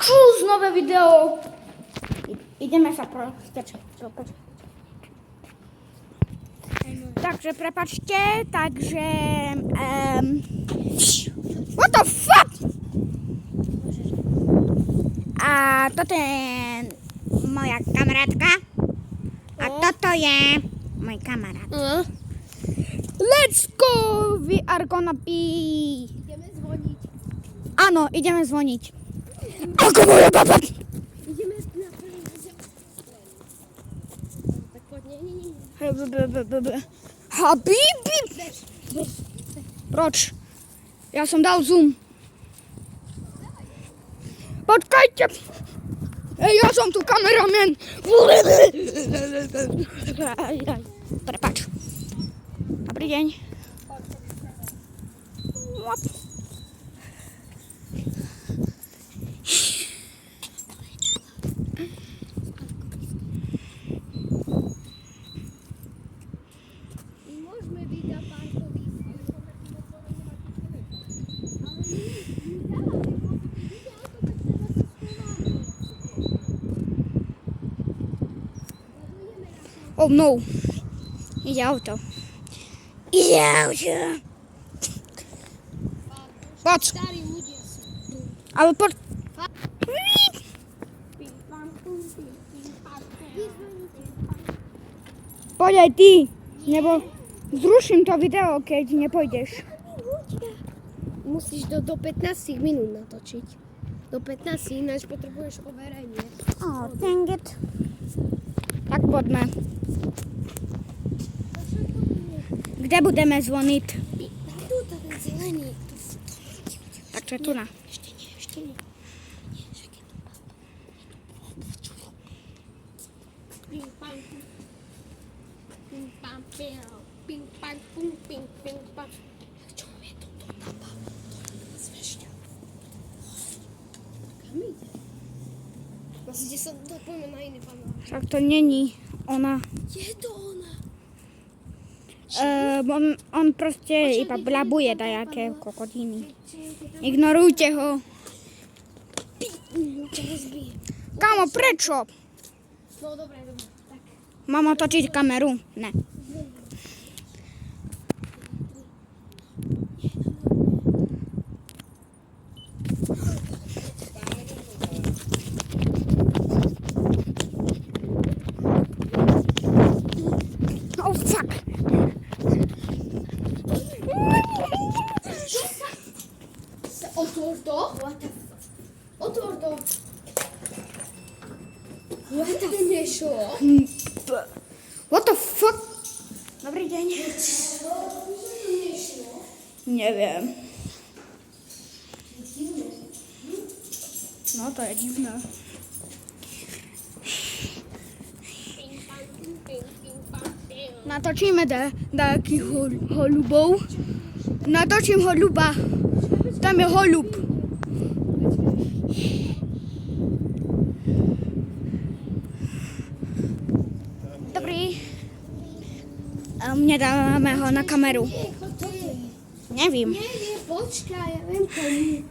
Čus, nové video. Ideme sa Takže prepačte, takže what the fuck? A toto je moja kamarátka a toto je môj kamarát. Let's go! We are gonna be... Ideme zvoniť. Áno, ideme zvoniť. Ako moja baba! Ideme na prvý zem. Tak poď, nie. Habibi! Proč? Ja som dal zoom. Počkajte! Ja som tu kameraman. Prepač. Dobrý deň. Môžeme byť na parkovisku. Oh no. Ide auto. Ide auto. Poď. Starí ľudia sú. Ale poď. Poď aj ty. Nebo zruším to video, keď nepôjdeš. Musíš do 15 minút natočiť. Do 15, ináč potrebuješ overenie. Oh, dang it. Tak poďme. Kde budeme zvoniť? Tu, ten zelený. Takže tu na. Ešte nie. Ping, pang, ping, pang, ping, pang, ping, pang. Čo je to na babu? To je zvešťa. Kam ide? Vlastne sa dopojme na iný pán. Však to není ona. Je to ona. On proste iba blabuje dajaké kokodiny. Ignorujte ho. Čo rozbije? Kámo, prečo? No dobre. Tak. Mám otočiť kameru? Ne. Oh fuck. Otvor to. Otvor to. What the nešlo? What the fuck? Dobrý deň. Neviem. No to je divné. Natočíme nejakých holubov. Natočím holuba. Tam je holub. Dobrý. Nedávame ho na kameru. Nevím. Nie, počkaj, ja viem komu.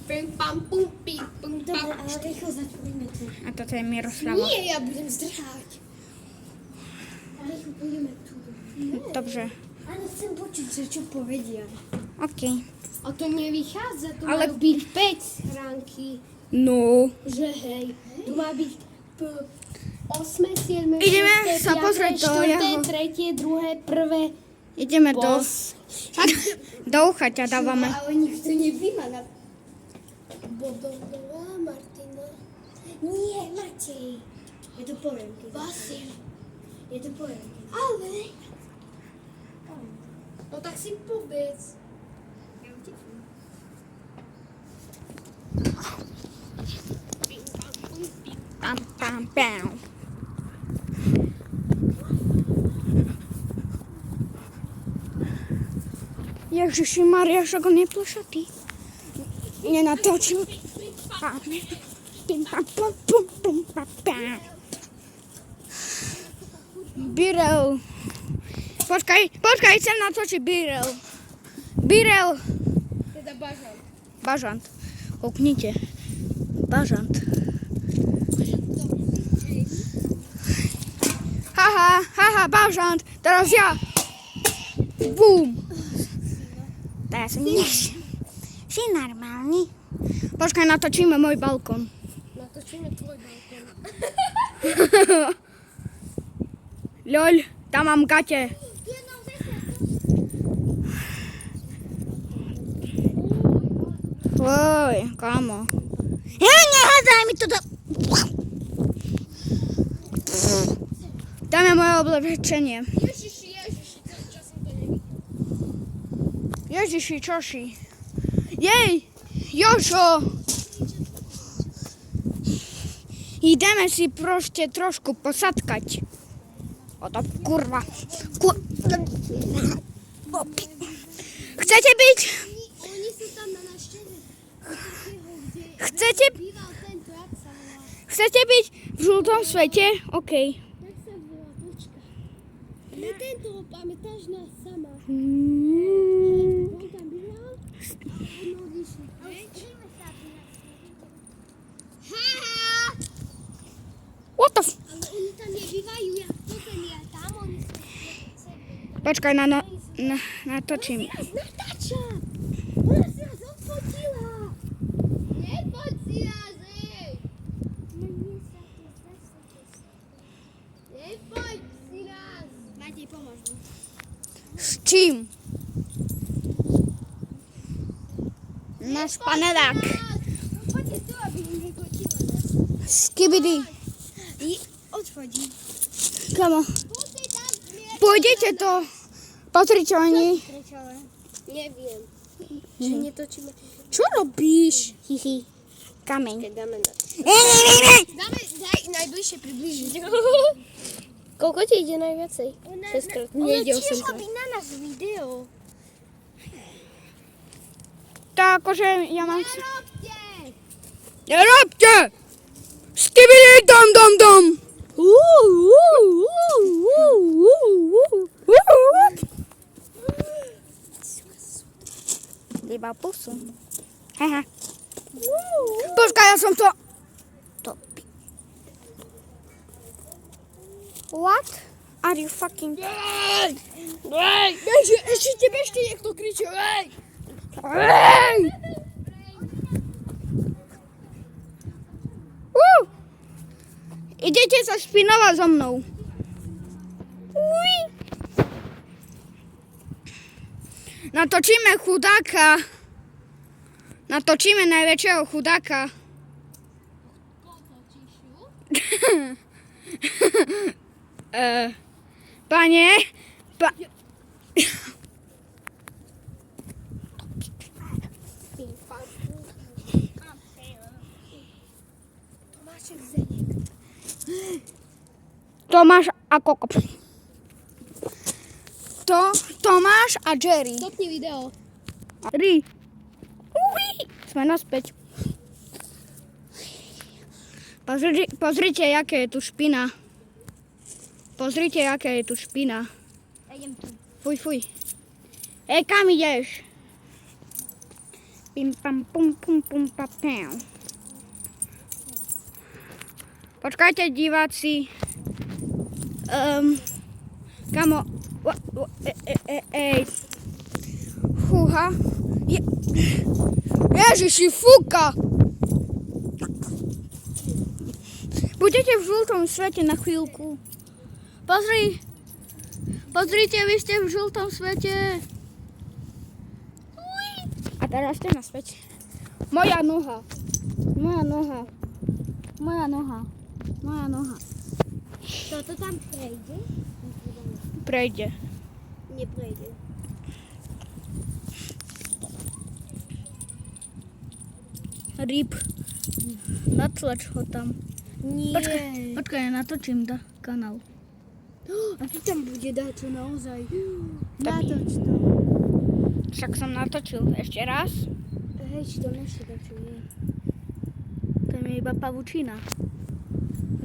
Ping, pam, pum, ping, pum, pam. Dobre, ale rýchlo začneme tu. A toto je Miroslava. Nie, ja budem zdrhať. A rýchlo pôjdeme tu. Dobře. Ale chcem počuť, že čo povedia. OK. A to nevychádza, tu Ale- majú byť 5 schránky. No. Že hej, tu má byť 8, 7, Ideme 6, sa pozrieť do 4, jeho- 3, 2, 1. Ideme do... Boss. Do ucha ťa dávame. Ale nikto nevýma na... Bodová Martina. Nie, Matej. Ja to poviem. Vasil. Ja to poviem. Ale. No tak si povedz. Ja uteknem. Pam, pam, pam. Ježiši Maria, však on je plešatý. Nenatočím. Pam, pim, pam, pum, pum, pum, pam, pam. Birel. Počkaj, chcem natočiť Birel. Birel. Teda bažant. Bažant. Kouknite. Bažant. Haha, bažant. Teraz ja. Bum. Teraz som nič. Si normálny. Počkaj, natočíme môj balkón. Natočíme tvoj balkón. Ľoľ, tam mám gate. Oj, kamo. Nehádaj mi to do... Tam je moje oblečenie. Ježiši, celý čas som to nevidel. Ježiši, čoši. Jej, Jožo. Ideme si proste trošku posadkať. O to kurva. Chcete byť? Oni sú tam na návšteve. Chcete... Býval tento, jak sa volá. Chcete byť v žltom svete? OK. Jak sa volá, počka. Ale tento, pamätáš nás sama. On tam býval? No, vyšli. What the f... Ale oni tam nebývajú, jak potom ja tam, oni sú Počkaj, natočím. natáčam. Ona si nás odfotila. Nepoď si nás, ej. Nepoď si nás. Matej, pomôž mi. S čím? Náš panelák. Poďte tu, aby mi nepočíva nás. Skibidi. Odfotí. Kamo, Poďte tam, pôjdete to. Pozrite oni. Prečo ale? Neviem. Že netočíme. Čo robíš? Hihi. Kameň. Keď dáme na... Ne. Dáme, daj najbližšie približiť. Koľko ti ide najviacej? 6-krát. Nejde 8-krát. na nás video. Tak akože ja mám... Nerobte! Nerobte! Skibidi dom. Iba pusu. Haha. Počkaj, ja som to... Topi. What are you fucking... Ešte niekto kričí, ej! Ej! Idete sa špinovať so mnou. Uj. Natočíme chudáka. Natočíme najväčšieho chudáka. Pane, Tomáš a Koko. Tomáš a Jerry. Stopni video. Ri. Uj, sme naspäť. Pozrite, aké je tu špina. Pozrite, aké je tu špina. Ja idem tu. Fuj. Ej, kam ideš? Pim pam pum pum pum pa pam. Počkajte, diváci. Kamo. Ej. Fúha. Ježiši, fúka. Budete v žltom svete na chvíľku. Pozrite, vy ste v žltom svete. A teraz ste naspäť. Moja noha. Toto tam prejde? Prejde. Neprejde. Rýb. Natlač ho tam. Nie. Počkaj, ja natočím kanál. A ty tam bude dáčo naozaj. Tak. Natoč to. Však som natočil. Ešte raz. Hej, či to ešte dáčo je. To je iba pavučina.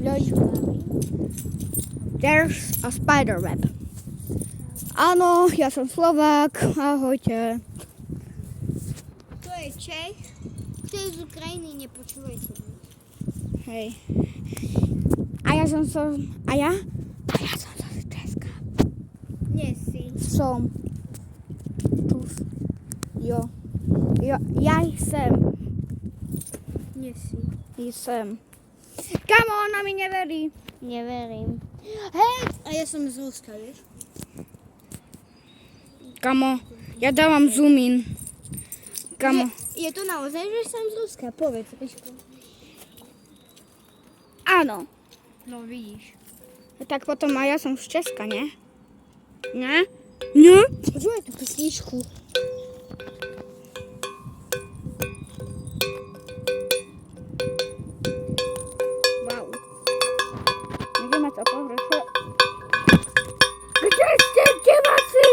Ľoď. There's a spider web. Áno, ja som Slovák. Ahojte. To je Čech. to je z Ukrajiny, nepočúvajte. Hej. A ja som zo Česka. Nie si. Som. Tu. Jo. Ja jsem. Nie si. Jsem. Kamo, ona mi neverí. Neverím. Hej! A ja som z Ruska, vieš? Kamo, ja dávam zoom in. Kamo. Je to naozaj, že som z Ruska? Povedz, Ríško. Áno. No vidíš. Tak potom aj ja som z Česka, nie? Nie? Nie? Počúvaj tú pesničku. Wow. Ideme to pozrieť. Kde ste, diváci?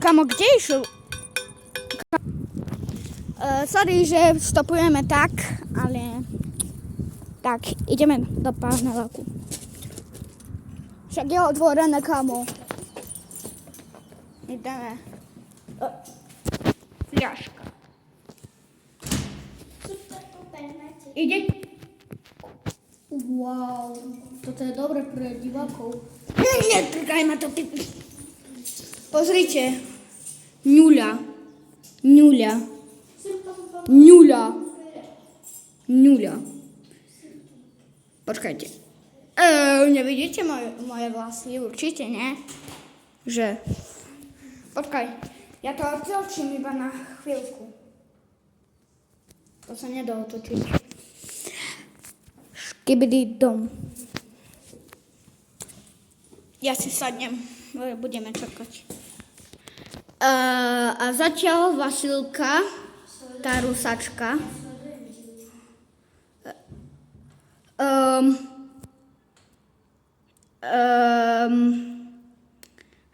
Kamo, kde išiel? Sorry, že stopujeme tak, ale tak, ideme do Párnevaku. Však je otvorené, kamo. Ideme. Fľaška. Ide. Wow, toto je dobre pre divákov. Netrkaj ma to, ty. Pozrite. Ňuľa. Ňuľa. Ňuľa. Ňuľa. Počkajte. Nevidíte moje vlasy? Určite nie. Že? Počkaj. Ja to otočím iba na chvíľku. To sa nedá otočiť. Škibidi dom. Ja si sadnem. Budeme čakať. A zatiaľ Vasilka, tá rusačka.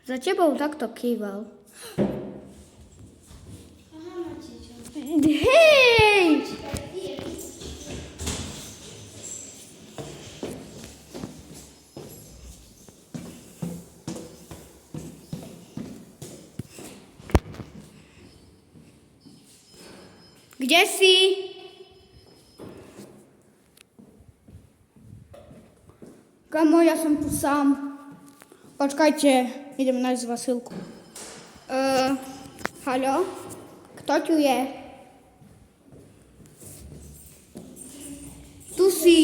Za tebou takto kýval. Hej! Kde si? Kamo, ja som tu sám. Počkajte, idem nájsť Vasilku. Haló? Kto tu je? Tu si.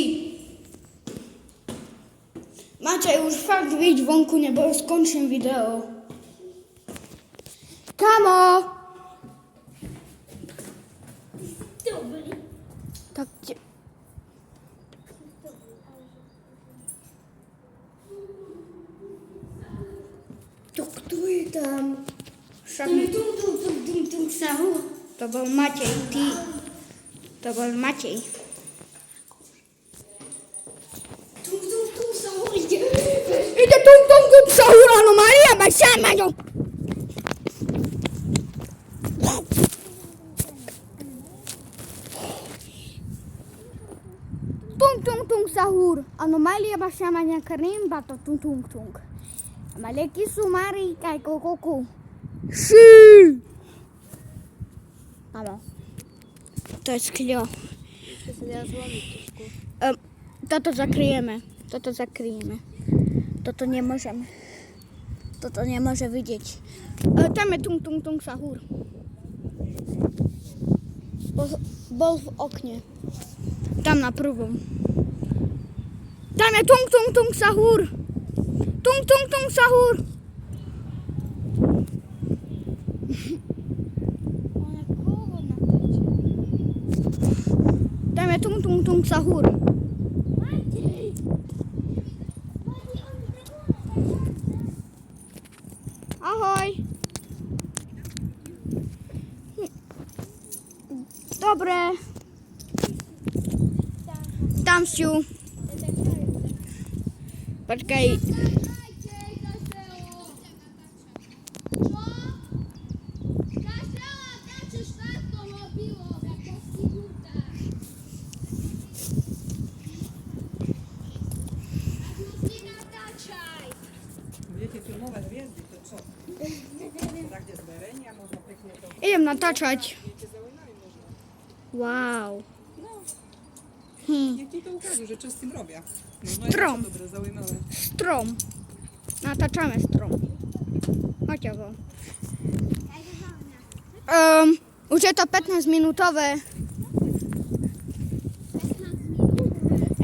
Máte už fakt vyjď vonku, nebo skončím video. Kamo! Dobrý. Tak te... To kto je tam? Však Tum sahu. to bol Matej, ty. To bol Matej. Tum sahu ide. Ide tum sahur, áno, Maria, baša, Maďo. Tung sahur, anomalia baša, Maďa, karim, bato tung. Maleki sumari, kaj kokoku. Sí. Áno. To je skľo. Toto zakryjeme. Toto nemôžeme. Toto nemôže vidieť. Tam je tung sahur. Bol v okne. Tam na prvom. Tam je tung sahur. Tung sahur. Tam je tung sahur. Ahoj. Dobre. Tam sú. Počkaj. Budete filmovať hviezdy, to čo? Tak kde zverejnia, možno pekne to... Idem nataczać. Wow. Jak ci to ukaże, że co z tym robię? No, Strom. Dobre, załymałe. Strom. Nataczamy strom. Chodźcie go. Już to 15-minutowe.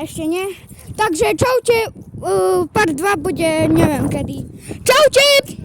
Jeszcze nie. Także czaucie. Part 2 będzie nie wiem kiedy. Czaucie!